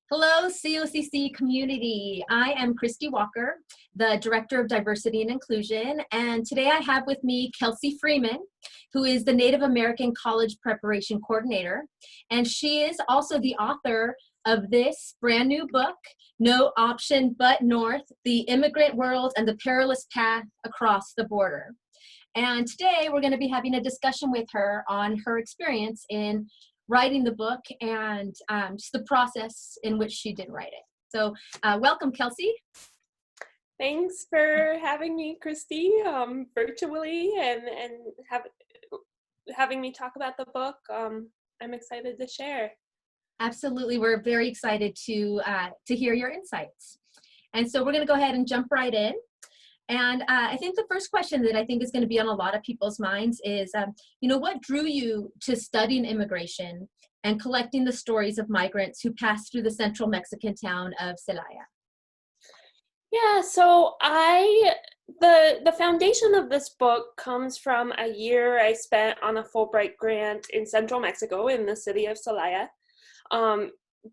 Hello, COCC community. I am Christy Walker, the Director of Diversity and Inclusion, and today I have with me Kelsey Freeman, who is the Native American College Preparation Coordinator, and she is also the author of this brand new book, No Option But North, The Immigrant World and the Perilous Path Across the Border. And today we're going to be having a discussion with her on her experience in writing the book and just the process in which she did write it. So welcome, Kelsey. Thanks for having me, Christy, virtually and having me talk about the book. I'm excited to share. Absolutely, we're very excited to hear your insights. And so we're going to go ahead and jump right in. And I think the first question that I think is going to be on a lot of people's minds is, what drew you to studying immigration and collecting the stories of migrants who passed through the central Mexican town of Celaya? Yeah, so the foundation of this book comes from a year I spent on a Fulbright grant in central Mexico in the city of Celaya.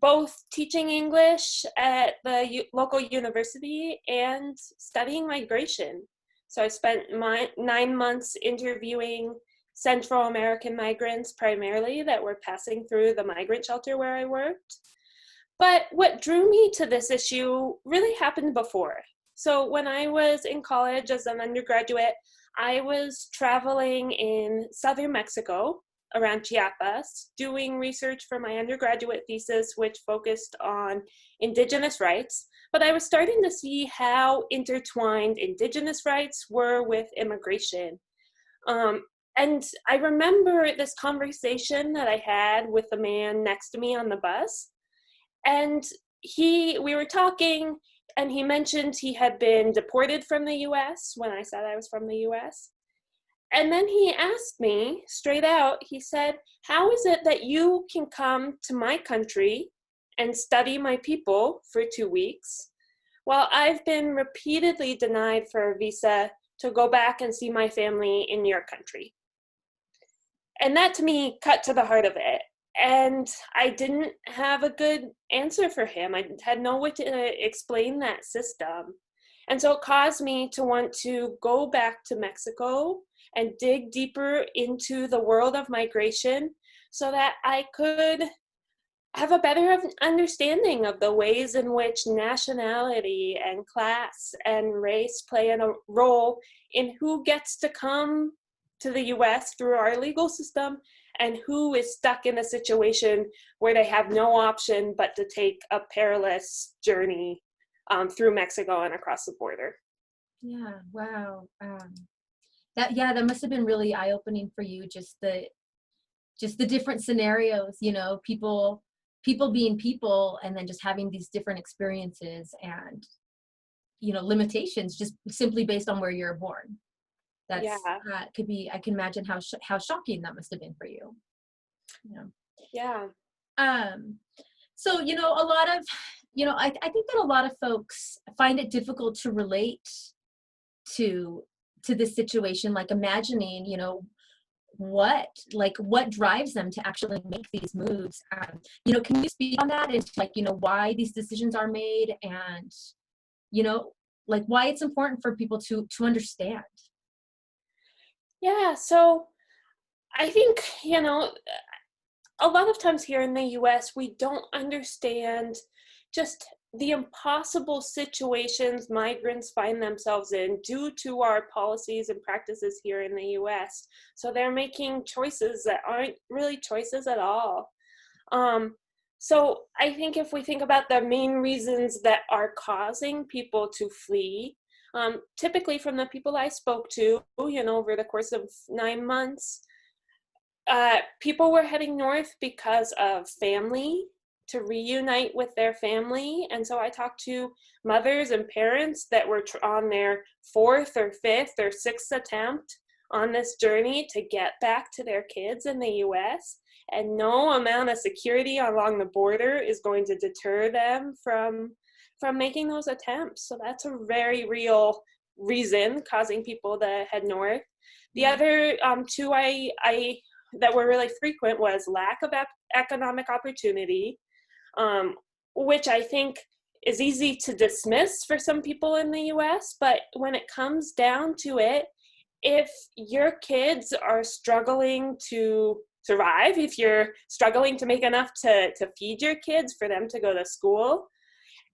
Both teaching English at the local university and studying migration. So I spent my 9 months interviewing Central American migrants primarily that were passing through the migrant shelter where I worked. But what drew me to this issue really happened before. So when I was in college as an undergraduate, I was traveling in southern Mexico around Chiapas, doing research for my undergraduate thesis, which focused on Indigenous rights. But I was starting to see how intertwined Indigenous rights were with immigration. And I remember this conversation that I had with the man next to me on the bus. And we were talking, and he mentioned he had been deported from the US when I said I was from the US. And then he asked me straight out, he said, how is it that you can come to my country and study my people for 2 weeks while I've been repeatedly denied for a visa to go back and see my family in your country? And that to me cut to the heart of it. And I didn't have a good answer for him. I had no way to explain that system. And so it caused me to want to go back to Mexico and dig deeper into the world of migration so that I could have a better understanding of the ways in which nationality and class and race play a role in who gets to come to the US through our legal system and who is stuck in a situation where they have no option but to take a perilous journey through Mexico and across the border. Yeah, wow. That must have been really eye-opening for you, just the different scenarios, people being people and then just having these different experiences and limitations just simply based on where you're born. That's could be, I can imagine how shocking that must have been for you. Yeah. So a lot of I think that a lot of folks find it difficult to relate to this situation, like imagining what drives them to actually make these moves. Can you speak on that, and why these decisions are made, and why it's important for people to understand? Yeah, so I think a lot of times here in the US we don't understand just the impossible situations migrants find themselves in due to our policies and practices here in the US. So they're making choices that aren't really choices at all. So I think if we think about the main reasons that are causing people to flee, typically from the people I spoke to, over the course of 9 months, people were heading north because of family, to reunite with their family. And so I talked to mothers and parents that were on their 4th or 5th or 6th attempt on this journey to get back to their kids in the US. And no amount of security along the border is going to deter them from making those attempts. So that's a very real reason causing people to head north. The other two that were really frequent was lack of economic opportunity. which I think is easy to dismiss for some people in the US, but when it comes down to it, if your kids are struggling to survive, if you're struggling to make enough to feed your kids for them to go to school,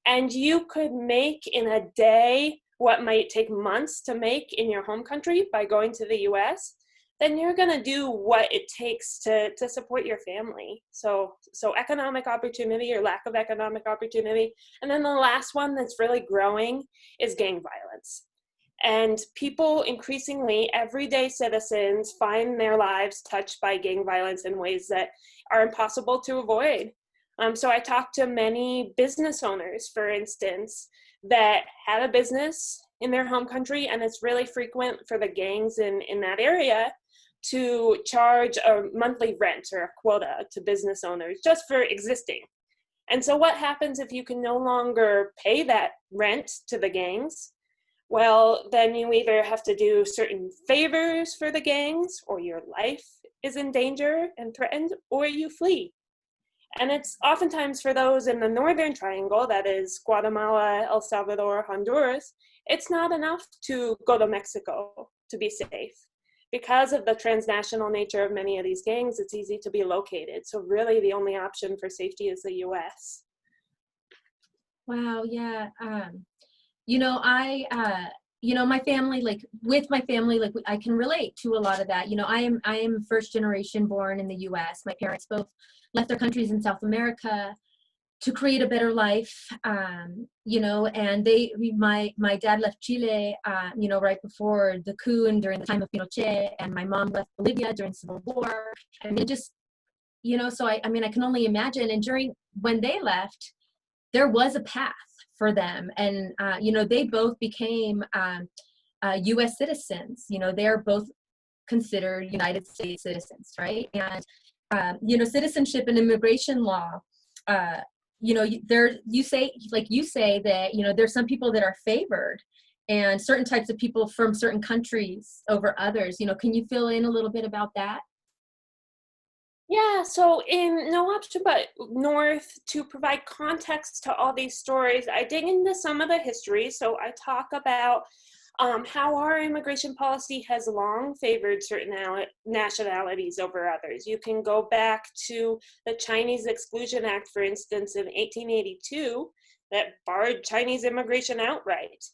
and you could make in a day what might take months to make in your home country by going to the US, then you're going to do what it takes to support your family. So economic opportunity or lack of economic opportunity. And then the last one that's really growing is gang violence. And people increasingly, everyday citizens, find their lives touched by gang violence in ways that are impossible to avoid. So I talked to many business owners, for instance, that had a business in their home country, and it's really frequent for the gangs in that area to charge a monthly rent or a quota to business owners just for existing. And so what happens if you can no longer pay that rent to the gangs? Well, then you either have to do certain favors for the gangs, or your life is in danger and threatened, or you flee. And it's oftentimes for those in the Northern Triangle, that is Guatemala, El Salvador, Honduras, it's not enough to go to Mexico to be safe. Because of the transnational nature of many of these gangs, it's easy to be located. So really the only option for safety is the US. Wow, yeah. My family, like with my family, like I can relate to a lot of that. I am first generation born in the US. My parents both left their countries in South America to create a better life. And my dad left Chile, right before the coup and during the time of Pinochet, and my mom left Bolivia during Civil War. And it just, so I can only imagine. And when they left, there was a path for them. And, they both became U.S. citizens. They're both considered United States citizens, right? And, citizenship and immigration law, you say that, there's some people that are favored and certain types of people from certain countries over others. Can you fill in a little bit about that? Yeah, so in No Option But North, to provide context to all these stories, I dig into some of the history. So I talk about how our immigration policy has long favored certain nationalities over others. You can go back to the Chinese Exclusion Act, for instance, in 1882, that barred Chinese immigration outright.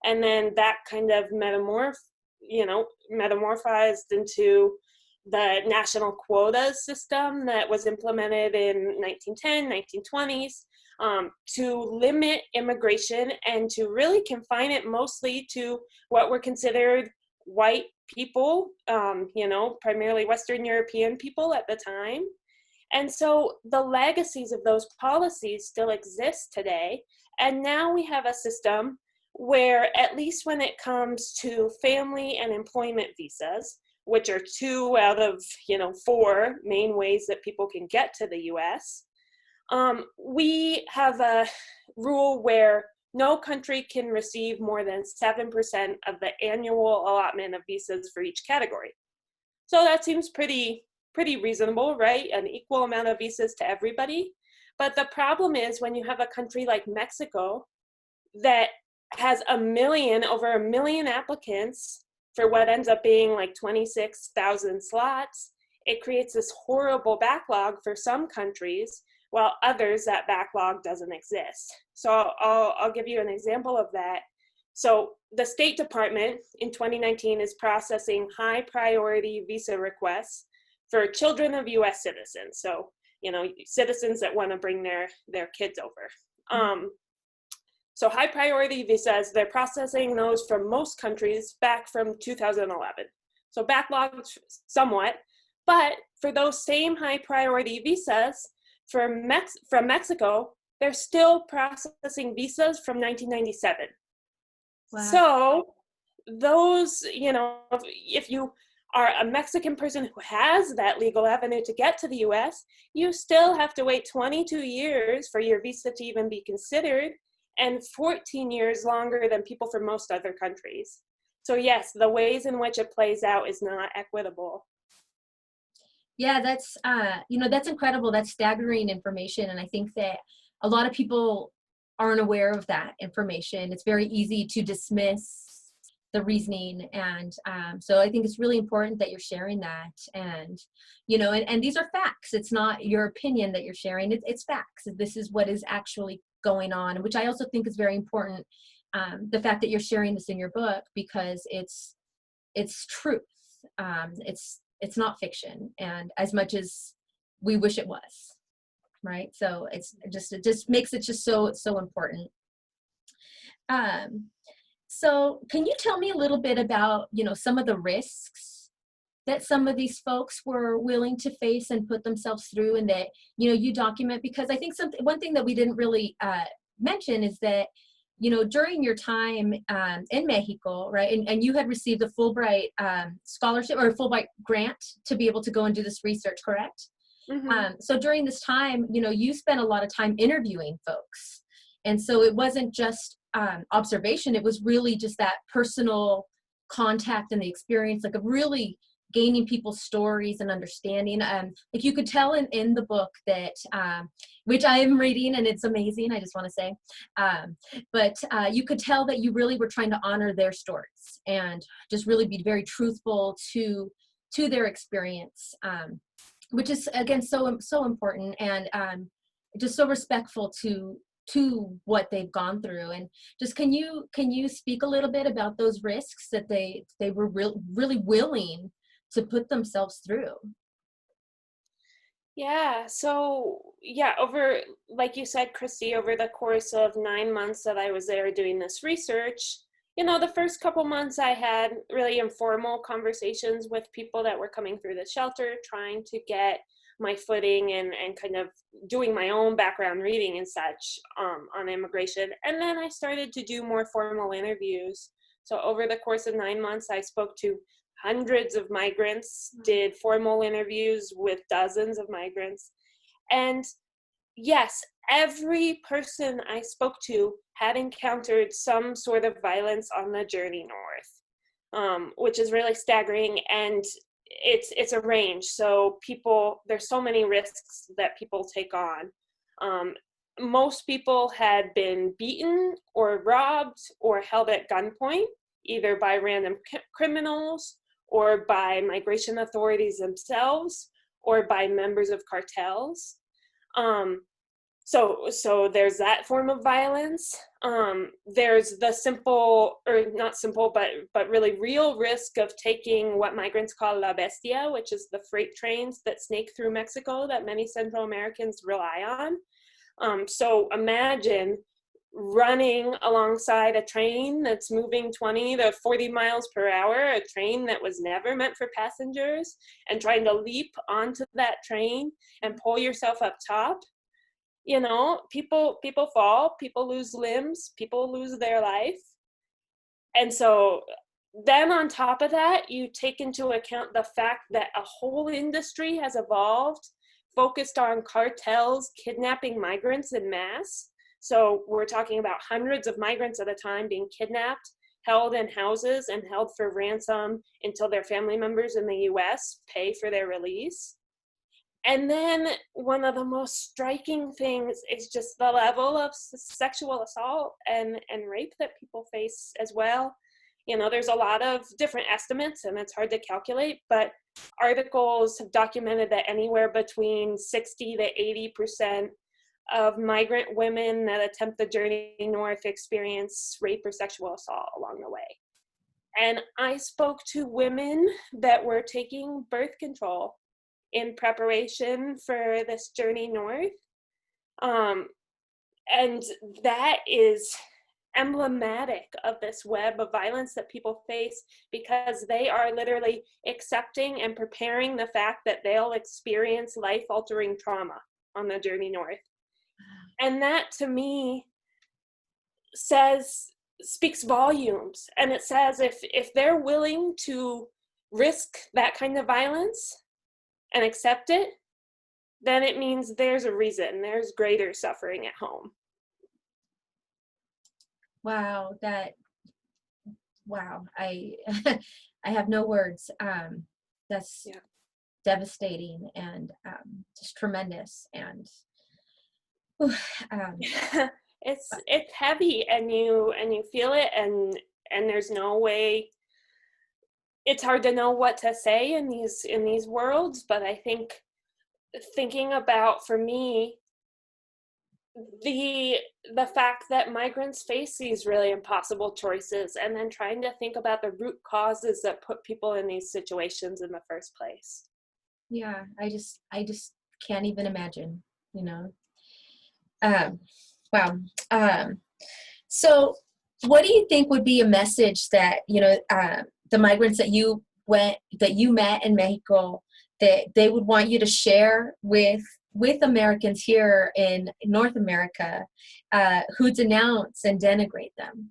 And then that kind of metamorphized into the national quota system that was implemented in 1910, 1920s, to limit immigration and to really confine it mostly to what were considered white people, primarily Western European people at the time. And so the legacies of those policies still exist today. And now we have a system where, at least when it comes to family and employment visas, which are 2 out of 4 main ways that people can get to the US, we have a rule where no country can receive more than 7% of the annual allotment of visas for each category. So that seems pretty reasonable, right? An equal amount of visas to everybody. But the problem is when you have a country like Mexico that has over a million applicants for what ends up being like 26,000 slots, it creates this horrible backlog for some countries, while others, that backlog doesn't exist. So I'll give you an example of that. So the State Department in 2019 is processing high priority visa requests for children of US citizens. So, citizens that want to bring their kids over. So high priority visas, they're processing those from most countries back from 2011. So backlogged somewhat, but for those same high priority visas from Mexico, they're still processing visas from 1997. Wow. So those, if you are a Mexican person who has that legal avenue to get to the US, you still have to wait 22 years for your visa to even be considered, and 14 years longer than people from most other countries. So yes, the ways in which it plays out is not equitable. Yeah, that's incredible. That's staggering information. And I think that, a lot of people aren't aware of that information. It's very easy to dismiss the reasoning. And so I think it's really important that you're sharing that. And, you know, and these are facts. It's not your opinion that you're sharing. It's facts. This is what is actually going on, which I also think is very important. The fact that you're sharing this in your book, because it's truth. It's not fiction. And as much as we wish it was, right? So it just makes it just so important. So can you tell me a little bit about, you know, some of the risks that some of these folks were willing to face and put themselves through, and that, you know, you document? Because I think one thing that we didn't really mention is that, you know, during your time in Mexico, right, and you had received a Fulbright scholarship or a Fulbright grant to be able to go and do this research, correct? Mm-hmm. So during this time, you know, you spent a lot of time interviewing folks. And so it wasn't just observation, it was really just that personal contact and the experience, like of really gaining people's stories and understanding. Like you could tell in the book that, which I am reading and it's amazing, I just want to say, but you could tell that you really were trying to honor their stories and just really be very truthful to their experience, which is again so important, and just so respectful to what they've gone through. And just can you speak a little bit about those risks that they were really willing to put themselves through? Yeah, so yeah, over, like you said, Christy, over the course of 9 months that I was there doing this research, you know, the first couple months I had really informal conversations with people that were coming through the shelter, trying to get my footing and kind of doing my own background reading and such on immigration. And then I started to do more formal interviews. So over the course of 9 months, I spoke to hundreds of migrants, did formal interviews with dozens of migrants. And yes, every person I spoke to had encountered some sort of violence on the journey north, which is really staggering. And it's a range. So there's so many risks that people take on. Most people had been beaten or robbed or held at gunpoint, either by random criminals or by migration authorities themselves or by members of cartels. So there's that form of violence. There's the simple, or not simple, but really real risk of taking what migrants call la bestia, which is the freight trains that snake through Mexico that many Central Americans rely on. So imagine running alongside a train that's moving 20 to 40 miles per hour, a train that was never meant for passengers, and trying to leap onto that train and pull yourself up top. You know, people fall, people lose limbs, people lose their life. And so then on top of that, you take into account the fact that a whole industry has evolved focused on cartels kidnapping migrants en masse. So we're talking about hundreds of migrants at a time being kidnapped, held in houses, and held for ransom until their family members in the US pay for their release. And then one of the most striking things is just the level of sexual assault and rape that people face as well. You know, there's a lot of different estimates and it's hard to calculate, but articles have documented that anywhere between 60 to 80% of migrant women that attempt the journey north experience rape or sexual assault along the way. And I spoke to women that were taking birth control in preparation for this journey north. And that is emblematic of this web of violence that people face, because they are literally accepting and preparing the fact that they'll experience life-altering trauma on the journey north. And that to me speaks volumes. And it says if they're willing to risk that kind of violence and accept it, then it means there's a reason, there's greater suffering at home. Wow, I I have no words. That's devastating and just tremendous. And Whew, um, It's heavy, and you feel it, and there's no way. It's hard to know what to say in these worlds, but I think thinking about, for me, the the fact that migrants face these really impossible choices, and then trying to think about the root causes that put people in these situations in the first place. yeah, I just can't even imagine, you know. Um, wow. Um, so what do you think would be a message that, the migrants that you met in Mexico, that they would want you to share with Americans here in North America, who denounce and denigrate them?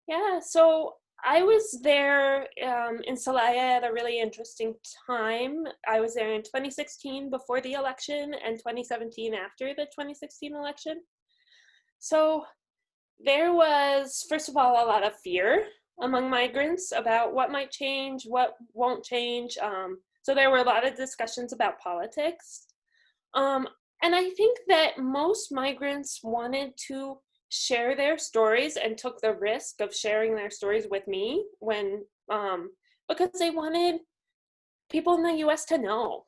Yeah, so I was there in Celaya at a really interesting time. I was there in 2016 before the election, and 2017 after the 2016 election. So there was, first of all, a lot of fear among migrants about what might change, what won't change. So there were a lot of discussions about politics. Um, and I think that most migrants wanted to share their stories and took the risk of sharing their stories with me because they wanted people in the US to know.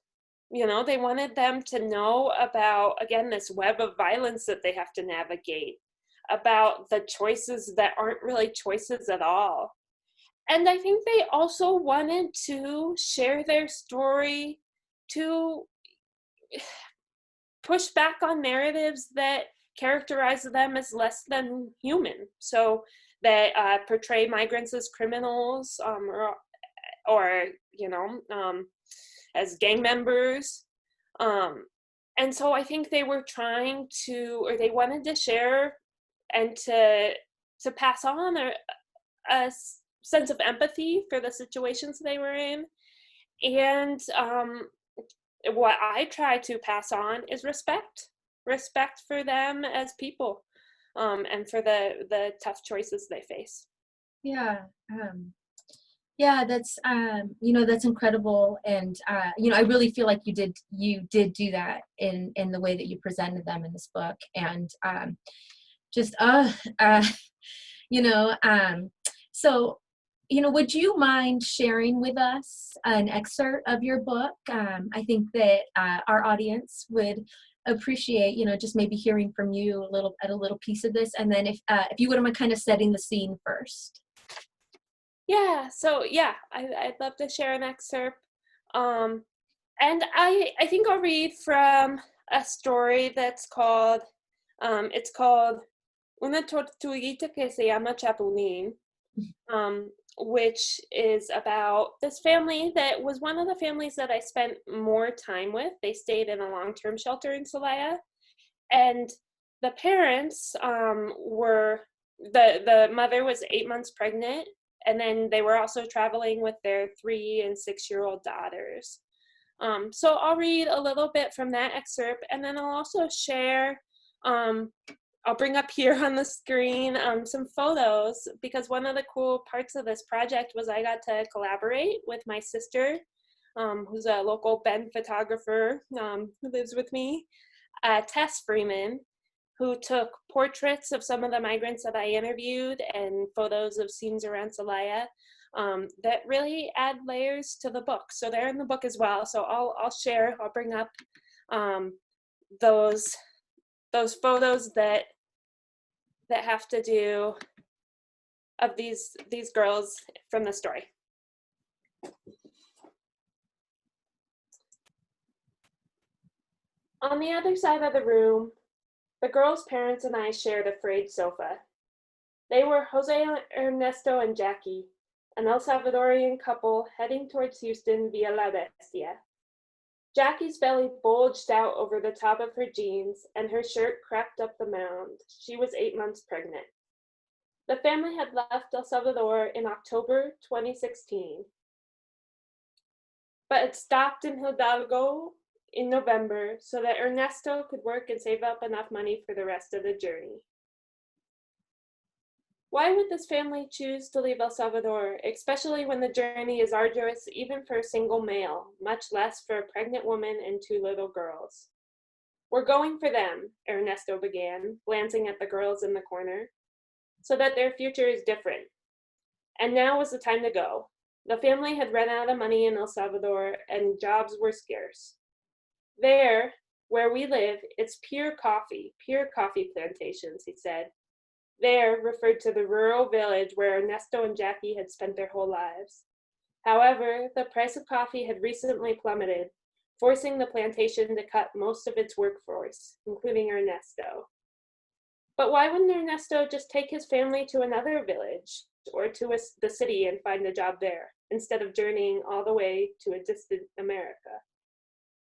They wanted them to know about, again, this web of violence that they have to navigate, about the choices that aren't really choices at all. And I think they also wanted to share their story to push back on narratives that characterize them as less than human. So that portray migrants as criminals, or as gang members. Um, and so I think they were trying to, or they wanted to share and to pass on a sense of empathy for the situations they were in. And what I try to pass on is respect for them as people, and for the tough choices they face. Yeah. Yeah, that's incredible, and I really feel like you did do that in the way that you presented them in this book, and just you know, so would you mind sharing with us an excerpt of your book? I think that our audience would appreciate, just maybe hearing from you a little piece of this, and then if you wouldn't mind kind of setting the scene first. Yeah, so yeah, I'd love to share an excerpt. Um, and I think I'll read from a story it's called Una tortuguita que se llama Chapulín, which is about this family that was one of the families that I spent more time with. They stayed in a long-term shelter in Celaya, and the parents were the mother was 8 months pregnant, and then they were also traveling with their 3 and 6-year-old daughters. So I'll read a little bit from that excerpt, and then I'll also share. I'll bring up here on the screen some photos, because one of the cool parts of this project was I got to collaborate with my sister, who's a local Ben photographer, who lives with me, Tess Freeman, who took portraits of some of the migrants that I interviewed and photos of scenes around Celaya, that really add layers to the book. So they're in the book as well. So I'll bring up those photos that have to do of these girls from the story. On the other side of the room, the girls' parents and I shared a frayed sofa. They were Jose Ernesto and Jackie, an El Salvadorian couple heading towards Houston via La Bestia. Jackie's belly bulged out over the top of her jeans, and her shirt crept up the mound. She was 8 months pregnant. The family had left El Salvador in October 2016, but it stopped in Hidalgo in November so that Ernesto could work and save up enough money for the rest of the journey. Why would this family choose to leave El Salvador, especially when the journey is arduous even for a single male, much less for a pregnant woman and 2 little girls? "We're going for them," Ernesto began, glancing at the girls in the corner, "so that their future is different." And now was the time to go. The family had run out of money in El Salvador, and jobs were scarce. "There, where we live, it's pure coffee plantations," he said. There referred to the rural village where Ernesto and Jackie had spent their whole lives. However, the price of coffee had recently plummeted, forcing the plantation to cut most of its workforce, including Ernesto. But why wouldn't Ernesto just take his family to another village or to the city and find a job there, instead of journeying all the way to a distant America?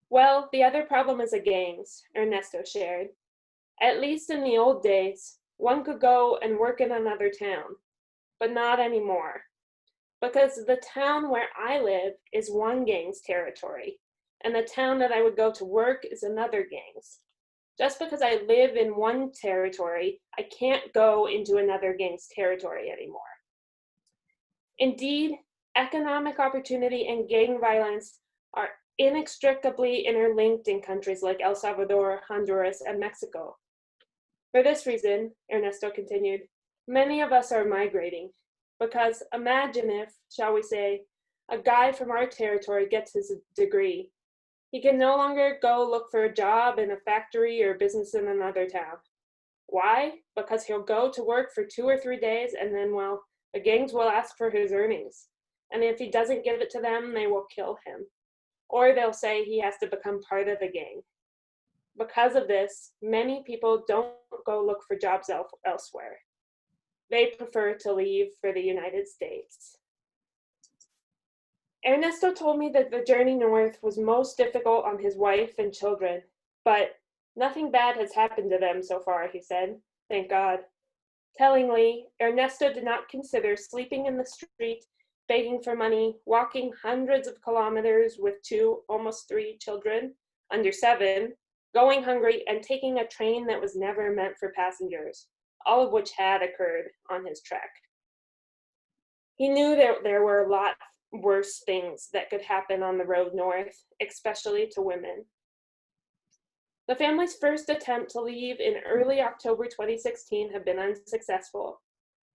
"Well, the other problem is the gangs," Ernesto shared. "At least in the old days, one could go and work in another town, but not anymore. Because the town where I live is one gang's territory, and the town that I would go to work is another gang's. Just because I live in one territory, I can't go into another gang's territory anymore." Indeed, economic opportunity and gang violence are inextricably interlinked in countries like El Salvador, Honduras, and Mexico. "For this reason," Ernesto continued, "many of us are migrating. Because imagine if, shall we say, a guy from our territory gets his degree. He can no longer go look for a job in a factory or business in another town. Why? Because he'll go to work for 2 or 3 days and then, well, the gangs will ask for his earnings. And if he doesn't give it to them, they will kill him. Or they'll say he has to become part of the gang. Because of this, many people don't go look for jobs elsewhere. They prefer to leave for the United States." Ernesto told me that the journey north was most difficult on his wife and children, but "nothing bad has happened to them so far," he said. "Thank God." Tellingly, Ernesto did not consider sleeping in the street, begging for money, walking hundreds of kilometers with 2, almost 3 children, under 7, going hungry, and taking a train that was never meant for passengers, all of which had occurred on his trek. He knew there were a lot worse things that could happen on the road north, especially to women. The family's first attempt to leave in early October 2016 had been unsuccessful.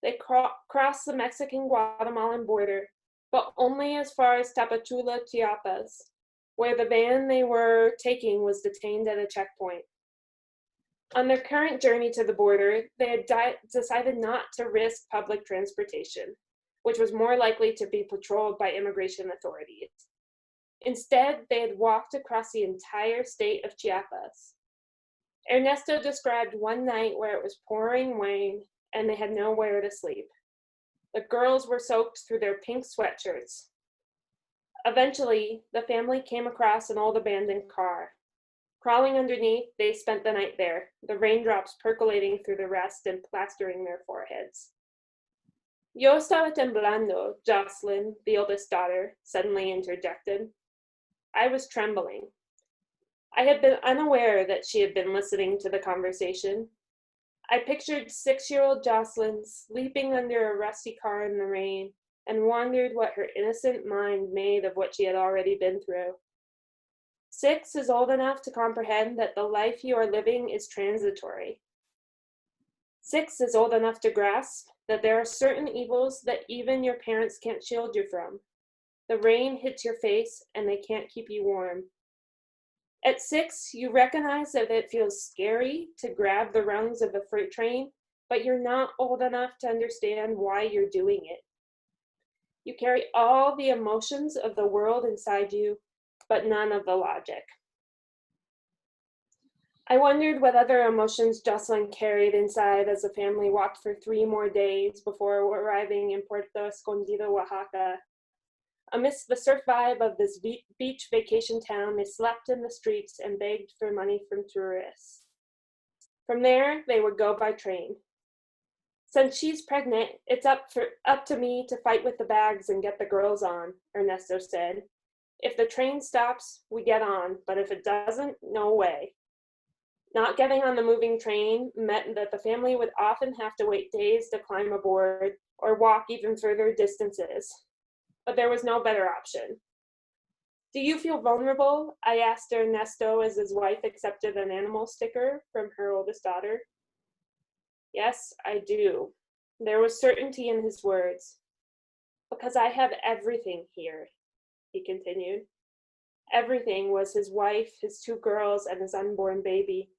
They crossed the Mexican-Guatemalan border, but only as far as Tapachula, Chiapas, where the van they were taking was detained at a checkpoint. On their current journey to the border, they had decided not to risk public transportation, which was more likely to be patrolled by immigration authorities. Instead, they had walked across the entire state of Chiapas. Ernesto described one night where it was pouring rain and they had nowhere to sleep. The girls were soaked through their pink sweatshirts. Eventually, the family came across an old abandoned car. Crawling underneath, they spent the night there, the raindrops percolating through the rust and plastering their foreheads. "Yo estaba temblando," Jocelyn, the oldest daughter, suddenly interjected. I was trembling. I had been unaware that she had been listening to the conversation. I pictured 6-year-old Jocelyn sleeping under a rusty car in the rain and wondered what her innocent mind made of what she had already been through. 6 is old enough to comprehend that the life you are living is transitory. 6 is old enough to grasp that there are certain evils that even your parents can't shield you from. The rain hits your face and they can't keep you warm. At 6, you recognize that it feels scary to grab the rungs of a freight train, but you're not old enough to understand why you're doing it. You carry all the emotions of the world inside you, but none of the logic. I wondered what other emotions Jocelyn carried inside as the family walked for 3 more days before arriving in Puerto Escondido, Oaxaca. Amidst the surf vibe of this beach vacation town, they slept in the streets and begged for money from tourists. From there, they would go by train. Since she's pregnant, it's up to me to fight with the bags and get the girls on, Ernesto said. If the train stops, we get on, but if it doesn't, no way. Not getting on the moving train meant that the family would often have to wait days to climb aboard or walk even further distances. But there was no better option. Do you feel vulnerable? I asked Ernesto as his wife accepted an animal sticker from her oldest daughter. Yes, I do. There was certainty in his words. Because I have everything here, he continued. Everything was his wife, his 2 girls, and his unborn baby.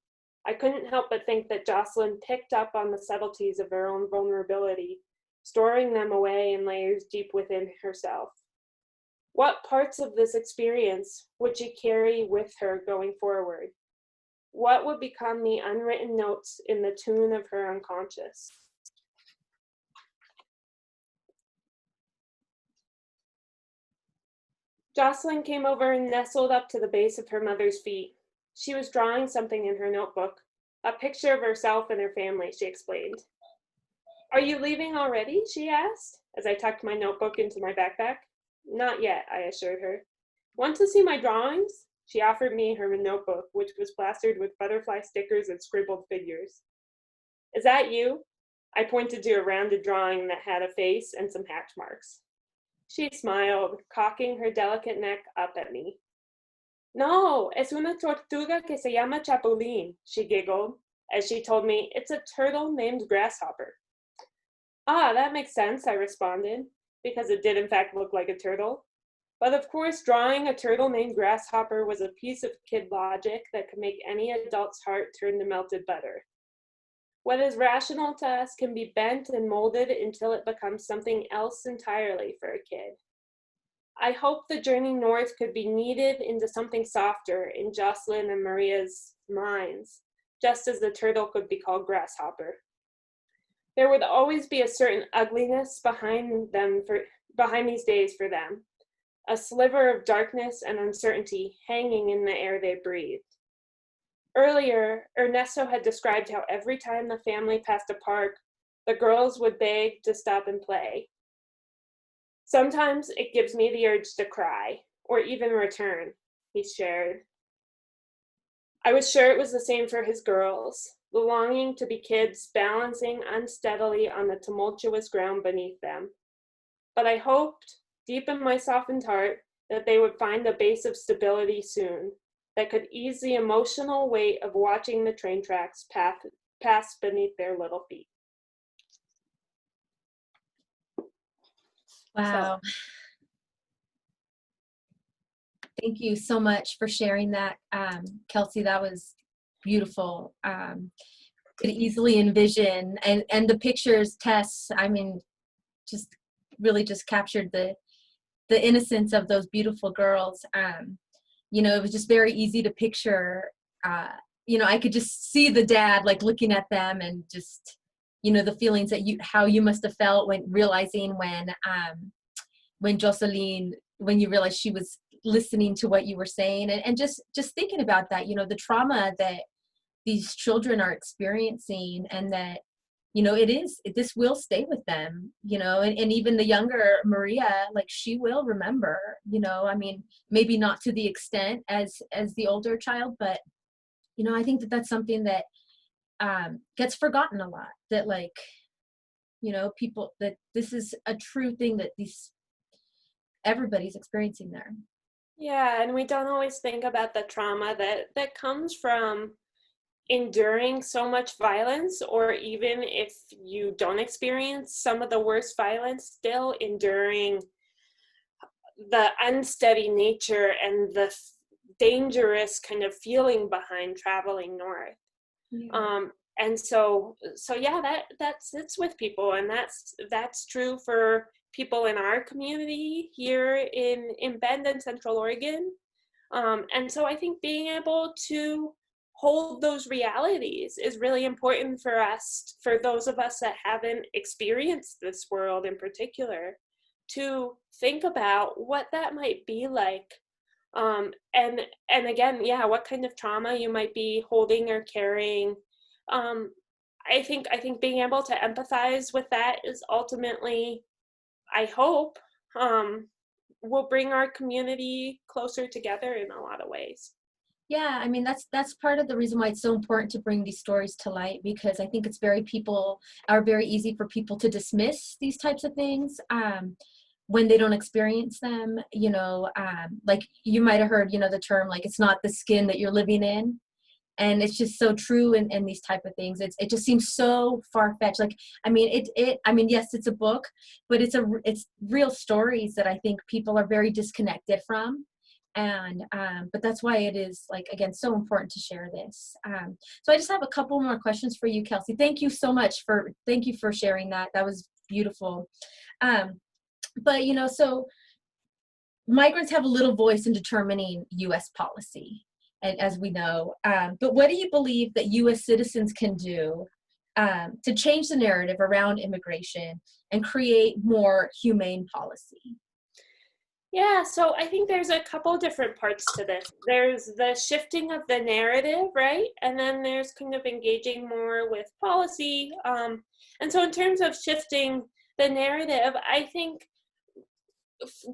I couldn't help but think that Jocelyn picked up on the subtleties of her own vulnerability, storing them away in layers deep within herself. What parts of this experience would she carry with her going forward? What would become the unwritten notes in the tune of her unconscious? Jocelyn came over and nestled up to the base of her mother's feet. She was drawing something in her notebook, a picture of herself and her family, she explained. Are you leaving already? She asked, as I tucked my notebook into my backpack. Not yet, I assured her. Want to see my drawings? She offered me her notebook, which was plastered with butterfly stickers and scribbled figures. Is that you? I pointed to a rounded drawing that had a face and some hatch marks. She smiled, cocking her delicate neck up at me. No, es una tortuga que se llama Chapulín, she giggled, as she told me it's a turtle named Grasshopper. Ah, that makes sense, I responded, because it did in fact look like a turtle. But of course, drawing a turtle named Grasshopper was a piece of kid logic that could make any adult's heart turn to melted butter. What is rational to us can be bent and molded until it becomes something else entirely for a kid. I hope the journey north could be kneaded into something softer in Jocelyn and Maria's minds, just as the turtle could be called Grasshopper. There would always be a certain ugliness behind these days for them, a sliver of darkness and uncertainty hanging in the air they breathed. Earlier, Ernesto had described how every time the family passed a park, the girls would beg to stop and play. Sometimes it gives me the urge to cry, or even return, he shared. I was sure it was the same for his girls, the longing to be kids balancing unsteadily on the tumultuous ground beneath them. But I hoped, deep in my softened heart, that they would find a base of stability soon, that could ease the emotional weight of watching the train tracks pass beneath their little feet. Wow. Thank you so much for sharing that, Kelsey. That was beautiful. Could easily envision, and the pictures, Tess, I mean, just really just captured the innocence of those beautiful girls. You know, it was just very easy to picture. You know, I could just see the dad like looking at them, and just, you know, the feelings that how you must have felt when realizing when Jocelyn, when you realized she was listening to what you were saying, and just thinking about that, you know, the trauma that these children are experiencing, and that, you know, this will stay with them, you know, and even the younger Maria, like, she will remember, you know, I mean, maybe not to the extent as the older child, but, you know, I think that that's something that gets forgotten a lot, that, like, you know, people, that this is a true thing that everybody's experiencing there. Yeah, and we don't always think about the trauma that comes from enduring so much violence, or even if you don't experience some of the worst violence, still enduring the unsteady nature and the dangerous kind of feeling behind traveling north. Yeah. And so yeah, that sits with people, and that's true for people in our community here in Bend and Central Oregon. And so I think being able to hold those realities is really important for us, for those of us that haven't experienced this world in particular, to think about what that might be like. And again, yeah, what kind of trauma you might be holding or carrying. I think being able to empathize with that is ultimately, I hope, will bring our community closer together in a lot of ways. Yeah, I mean, that's part of the reason why it's so important to bring these stories to light, because I think it's very easy for people to dismiss these types of things. when they don't experience them, like you might have heard, the term, like, it's not the skin that you're living in. And it's just so true in these type of things. It just seems so far-fetched. Like, yes, it's a book, but it's real stories that I think people are very disconnected from. And but that's why it is, like, again, so important to share this. So I just have a couple more questions for you, Kelsey. Thank you so much thank you for sharing that. That was beautiful. But so migrants have a little voice in determining U.S. policy, and as we know. But what do you believe that U.S. citizens can do to change the narrative around immigration and create more humane policy? Yeah, so I think there's a couple different parts to this. There's the shifting of the narrative, right? And then there's kind of engaging more with policy. And so in terms of shifting the narrative, I think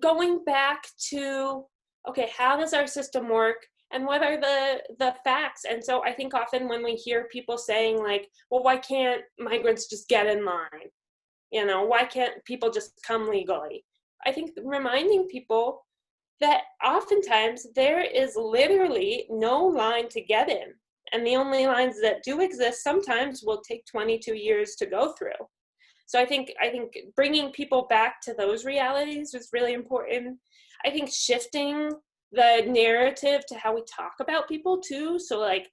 going back to, okay, how does our system work? And what are the facts? And so I think often when we hear people saying, like, well, why can't migrants just get in line? Why can't people just come legally? I think reminding people that oftentimes there is literally no line to get in. And the only lines that do exist sometimes will take 22 years to go through. So I think bringing people back to those realities is really important. I think shifting the narrative to how we talk about people too. So, like,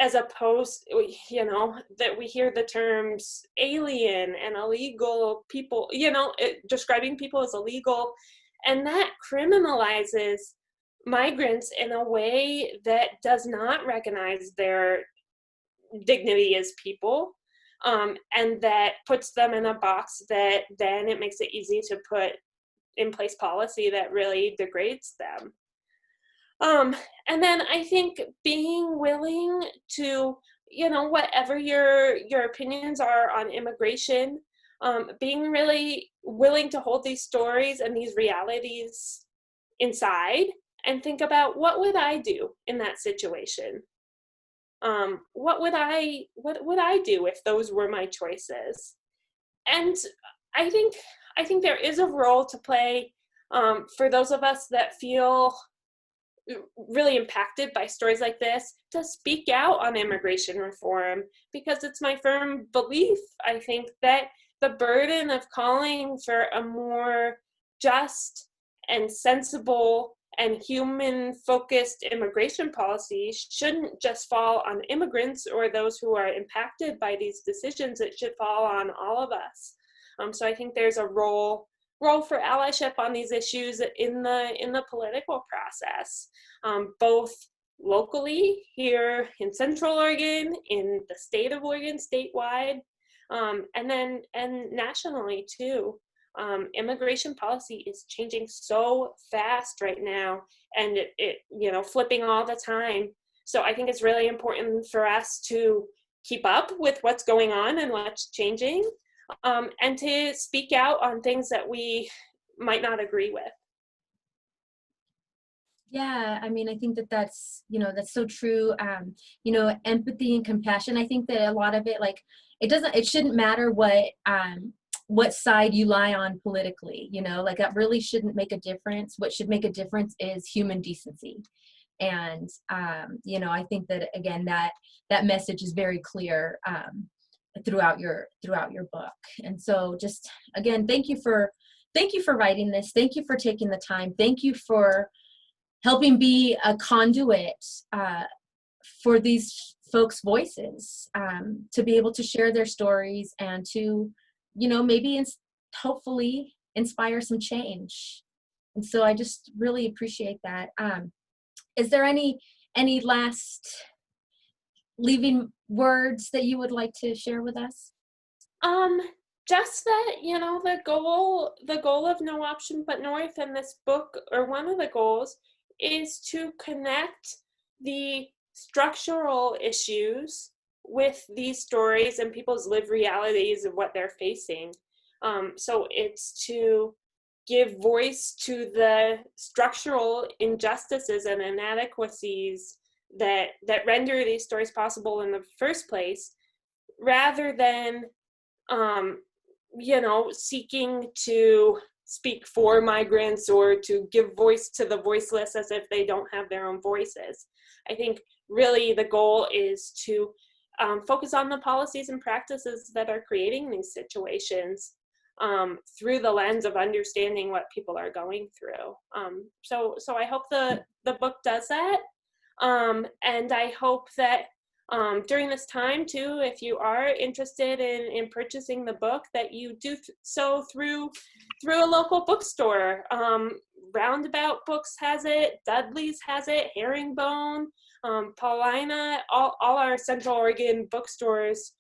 as opposed, that we hear the terms alien and illegal people, describing people as illegal, and that criminalizes migrants in a way that does not recognize their dignity as people, and that puts them in a box that then it makes it easy to put in place policy that really degrades them. And then I think being willing to, whatever your opinions are on immigration, being really willing to hold these stories and these realities inside and think about, what would I do in that situation? What would I do if those were my choices? And I think there is a role to play for those of us that feel really impacted by stories like this, to speak out on immigration reform, because it's my firm belief, I think, that the burden of calling for a more just and sensible and human-focused immigration policy shouldn't just fall on immigrants or those who are impacted by these decisions. It should fall on all of us. So I think there's a role for allyship on these issues in the political process, both locally here in Central Oregon, in the state of Oregon, statewide, and nationally too. Immigration policy is changing so fast right now, and it flipping all the time. So I think it's really important for us to keep up with what's going on and what's changing, and to speak out on things that we might not agree with. Yeah, I think that's so true. Empathy and compassion. I think that a lot of it, like, it shouldn't matter what side you lie on politically, like, that really shouldn't make a difference. What should make a difference is human decency. And, I think that, again, that message is very clear throughout your book. And so just, again, thank you for writing this. Thank you for taking the time. Thank you for helping be a conduit for these folks' voices, to be able to share their stories and to, maybe hopefully inspire some change. And so I just really appreciate that. Is there any last leaving words that you would like to share with us? Just that, the goal of No Option But North in this book, or one of the goals, is to connect the structural issues with these stories and people's lived realities of what they're facing. So it's to give voice to the structural injustices and inadequacies that render these stories possible in the first place, rather than seeking to speak for migrants or to give voice to the voiceless as if they don't have their own voices. I think really the goal is to focus on the policies and practices that are creating these situations through the lens of understanding what people are going through. So I hope the book does that. And I hope that during this time too, if you are interested in purchasing the book, that you do so through a local bookstore. Roundabout Books has it, Dudley's has it, Herringbone, Paulina, all our Central Oregon bookstores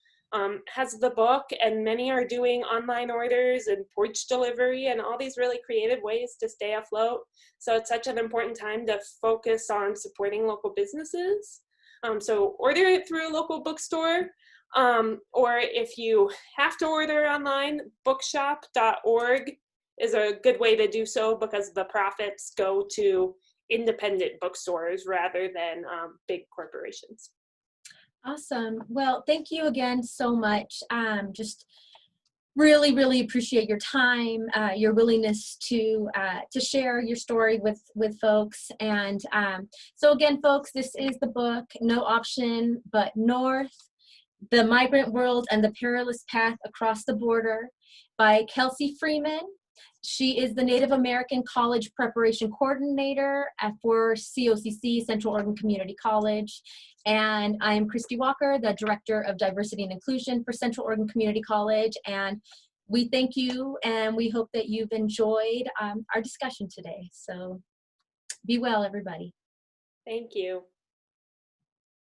has the book, and many are doing online orders and porch delivery and all these really creative ways to stay afloat. So it's such an important time to focus on supporting local businesses. So order it through a local bookstore, or if you have to order online, bookshop.org is a good way to do so, because the profits go to independent bookstores rather than big corporations. Awesome. Well, thank you again so much. Just really, really appreciate your time, your willingness to share your story with folks. And so again, folks, this is the book, No Option But North, The Migrant World and the Perilous Path Across the Border by Kelsey Freeman. She is the Native American College Preparation Coordinator for COCC, Central Oregon Community College. And I am Christy Walker, the Director of Diversity and Inclusion for Central Oregon Community College. And we thank you, and we hope that you've enjoyed our discussion today. So be well, everybody. Thank you.